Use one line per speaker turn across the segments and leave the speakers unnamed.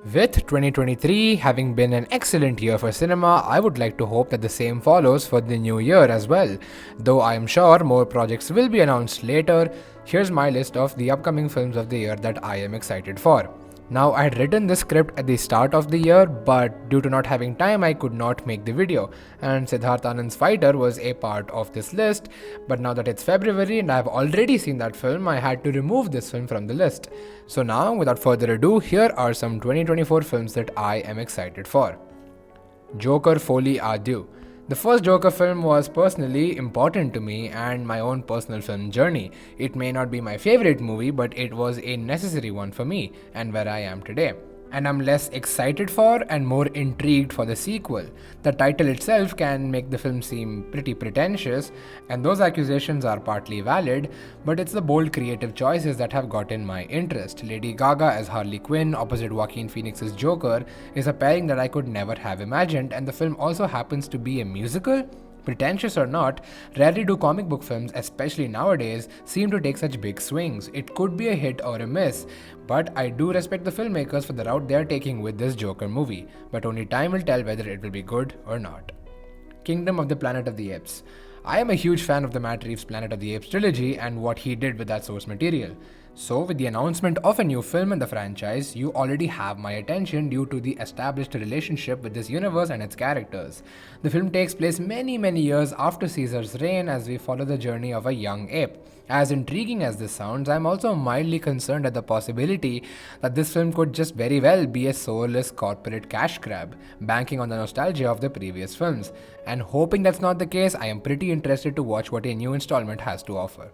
With 2023 having been an excellent year for cinema, I would like to hope that the same follows for the new year as well. Though I am sure more projects will be announced later, here's my list of the upcoming films of the year that I am excited for. Now, I had written this script at the start of the year, but due to not having time, I could not make the video. And Siddharth Anand's Fighter was a part of this list, but now that it's February and I've already seen that film, I had to remove this film from the list. So now, without further ado, here are some 2024 films that I am excited for. Joker Folie à Deux. The first Joker film was personally important to me and my own personal film journey. It may not be my favorite movie, but it was a necessary one for me and where I am today. And I'm less excited for and more intrigued for the sequel. The title itself can make the film seem pretty pretentious, and those accusations are partly valid, but it's the bold creative choices that have gotten my interest. Lady Gaga as Harley Quinn opposite Joaquin Phoenix's Joker is a pairing that I could never have imagined, and the film also happens to be a musical. Pretentious or not, rarely do comic book films, especially nowadays, seem to take such big swings. It could be a hit or a miss, but I do respect the filmmakers for the route they're taking with this Joker movie, but only time will tell whether it will be good or not. Kingdom of the Planet of the Apes. I am a huge fan of the Matt Reeves Planet of the Apes trilogy and what he did with that source material. So, with the announcement of a new film in the franchise, you already have my attention due to the established relationship with this universe and its characters. The film takes place many years after Caesar's reign as we follow the journey of a young ape. As intriguing as this sounds, I'm also mildly concerned at the possibility that this film could just very well be a soulless corporate cash grab, banking on the nostalgia of the previous films. And hoping that's not the case, I am pretty interested to watch what a new installment has to offer.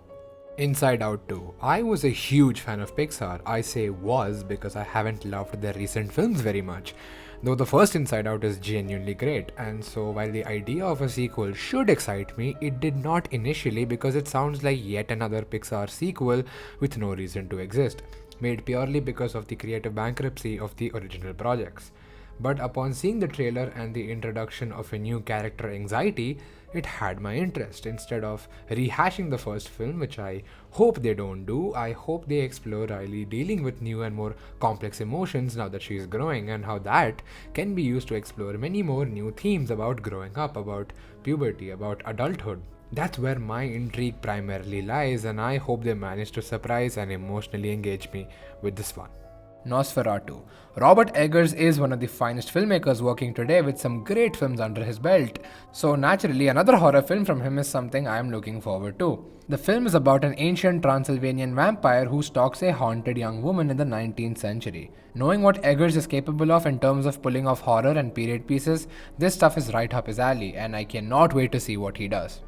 Inside Out 2. I was a huge fan of Pixar. I say was because I haven't loved their recent films very much. Though the first Inside Out is genuinely great, and so while the idea of a sequel should excite me, it did not initially because it sounds like yet another Pixar sequel with no reason to exist, made purely because of the creative bankruptcy of the original projects. But upon seeing the trailer and the introduction of a new character, Anxiety, it had my interest. Instead of rehashing the first film, which I hope they don't do, I hope they explore Riley dealing with new and more complex emotions now that she is growing, and how that can be used to explore many more new themes about growing up, about puberty, about adulthood. That's where my intrigue primarily lies, and I hope they manage to surprise and emotionally engage me with this one. Nosferatu. Robert Eggers is one of the finest filmmakers working today with some great films under his belt. So naturally, another horror film from him is something I am looking forward to. The film is about an ancient Transylvanian vampire who stalks a haunted young woman in the 19th century. Knowing what Eggers is capable of in terms of pulling off horror and period pieces, this stuff is right up his alley, and I cannot wait to see what he does.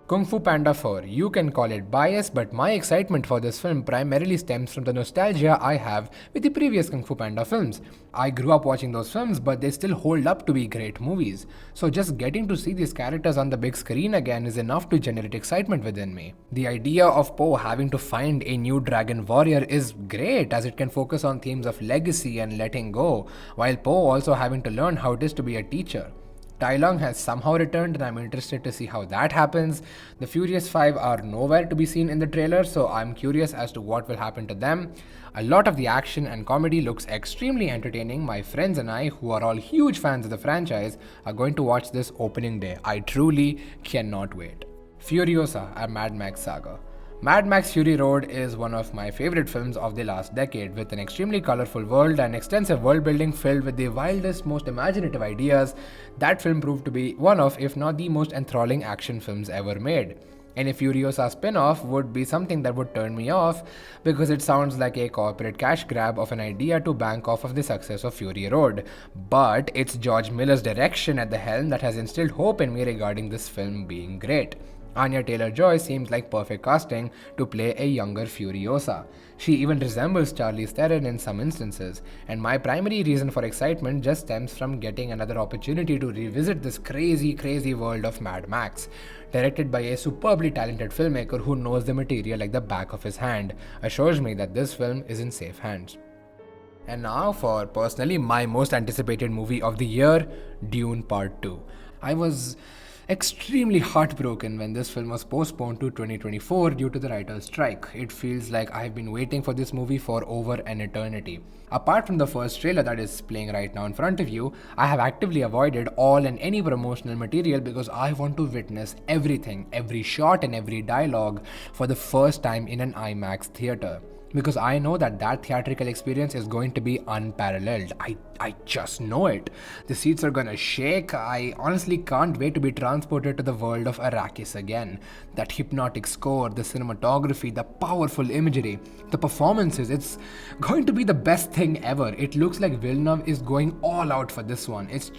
Kung Fu Panda 4. You can call it bias, but my excitement for this film primarily stems from the nostalgia I have with the previous Kung Fu Panda films. I grew up watching those films, but they still hold up to be great movies. So just getting to see these characters on the big screen again is enough to generate excitement within me. The idea of Po having to find a new dragon warrior is great, as it can focus on themes of legacy and letting go, while Po also having to learn how it is to be a teacher. Tai Lung has somehow returned and I'm interested to see how that happens. The Furious 5 are nowhere to be seen in the trailer, so I'm curious as to what will happen to them. A lot of the action and comedy looks extremely entertaining. My friends and I, who are all huge fans of the franchise, are going to watch this opening day. I truly cannot wait. Furiosa, a Mad Max saga. Mad Max Fury Road is one of my favorite films of the last decade, with an extremely colorful world and extensive world building filled with the wildest, most imaginative ideas. That film proved to be one of, if not the most enthralling action films ever made. Any Furiosa spin-off would be something that would turn me off because it sounds like a corporate cash grab of an idea to bank off of the success of Fury Road. But it's George Miller's direction at the helm that has instilled hope in me regarding this film being great. Anya Taylor-Joy seems like perfect casting to play a younger Furiosa. She even resembles Charlize Theron in some instances, and my primary reason for excitement just stems from getting another opportunity to revisit this crazy world of Mad Max. Directed by a superbly talented filmmaker who knows the material like the back of his hand, assures me that this film is in safe hands. And now for personally my most anticipated movie of the year, Dune Part 2. I was extremely heartbroken when this film was postponed to 2024 due to the writer's strike. It feels like I've been waiting for this movie for over an eternity. Apart from the first trailer that is playing right now in front of you, I have actively avoided all and any promotional material because I want to witness everything, every shot and every dialogue for the first time in an IMAX theater. Because I know that theatrical experience is going to be unparalleled. I just know it. The seats are gonna shake. I honestly can't wait to be transported to the world of Arrakis again. That hypnotic score, the cinematography, the powerful imagery, the performances, it's going to be the best thing ever. It looks like Villeneuve is going all out for this one. It's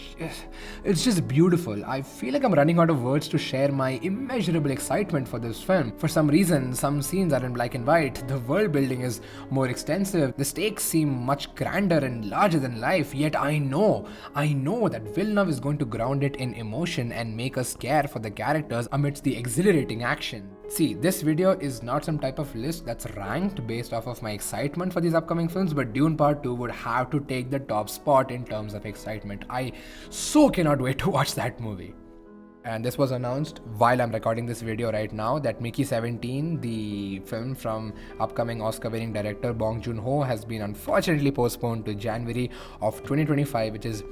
just beautiful. I feel like I'm running out of words to share my immeasurable excitement for this film. For some reason, some scenes are in black and white. The world building is more extensive. The stakes seem much grander and larger than life. Yet I know that Villeneuve is going to ground it in emotion and make us care for the characters amidst the exhilarating action. See, this video is not some type of list that's ranked based off of my excitement for these upcoming films, but Dune Part 2 would have to take the top spot in terms of excitement. I so cannot wait to watch that movie. And this was announced while I'm recording this video right now that Mickey 17, the film from upcoming Oscar-winning director Bong Joon-ho, has been unfortunately postponed to January of 2025, which is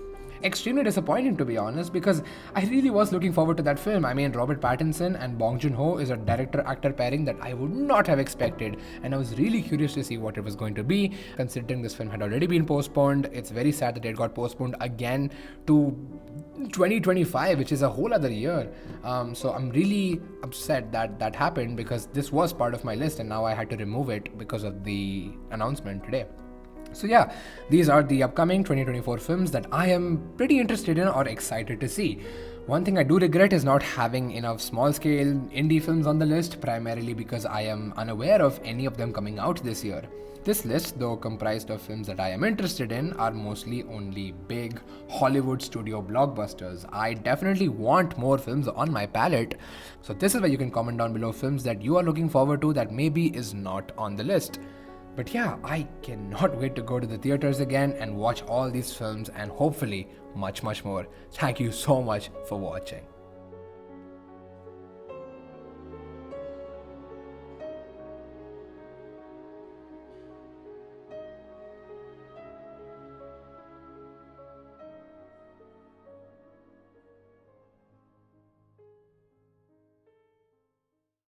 extremely disappointing, to be honest, because I really was looking forward to that film. I mean, Robert Pattinson and Bong Joon-ho is a director-actor pairing that I would not have expected, and I was really curious to see what it was going to be. Considering this film had already been postponed, it's very sad that it got postponed again to 2025, which is a whole other year. So I'm really upset that happened, because this was part of my list and now I had to remove it because of the announcement today. So yeah, these are the upcoming 2024 films that I am pretty interested in or excited to see. One thing I do regret is not having enough small-scale indie films on the list, primarily because I am unaware of any of them coming out this year. This list, though comprised of films that I am interested in, are mostly only big Hollywood studio blockbusters. I definitely want more films on my palette. So this is where you can comment down below films that you are looking forward to that maybe is not on the list. But yeah, I cannot wait to go to the theaters again and watch all these films and hopefully much more. Thank you so much for watching.